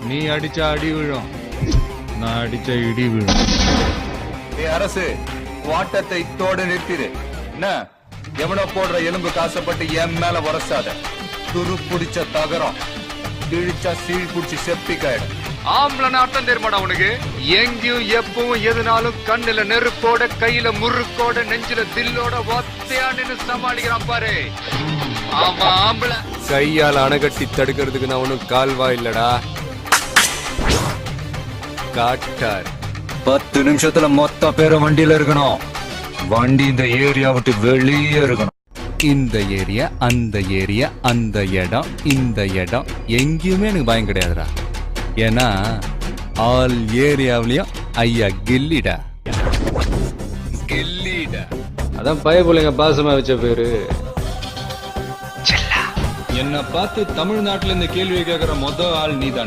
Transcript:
நீ அடிச்சா அடி விழும், நான் அடிச்ச இடி விழும். அரசு வாட்டத்தை இத்தோடு நிறுத்திடு. என்ன எவனோ போடுற எலும்பு காசப்பட்டு என் மேல வரசாத. துரு புடிச்ச தகரம் கிழிச்சா சீழ் புடிச்சு செப்டிக் ஆயிடும். ஆம்பளை அர்த்தம் தெரியுமாடா உனக்கு? எங்கேயும் எப்பவும் எதுனாலும் கண்ணுல நெருப்போட, கையில முறுக்கோட, நெஞ்சில தில்லோட ஒத்தையான்னு சமாளிக்கிறான் பாரு. ஆமா ஆம்பளை. கையால் அணைகட்டி தடுக்கிறதுக்கு நான் ஒன்னும் கால்வா இல்லடா, காட்டார். 10 நிமிஷத்துல மொத்த பேரும் வண்டியில இருக்கணும். வண்டி இந்த ஏரியா விட்டு வெளியே இருக்கணும். இந்த ஏரியா, அந்த ஏரியா, அந்த இடம், இந்த இடம் எங்கேயுமே எனக்கு பயம் கிடையாதுடா. ஏன்னா ஆல் ஏரியாவிலையும் ஐயா கில்லிடா. கில்லிடா. அதான் பயப்புள்ளைங்க பாசமா வச்ச பேரு. என்ன பார்த்து தமிழ்நாட்டுல இந்த கேள்வி கேட்கிற மொத ஆள் நீதான்.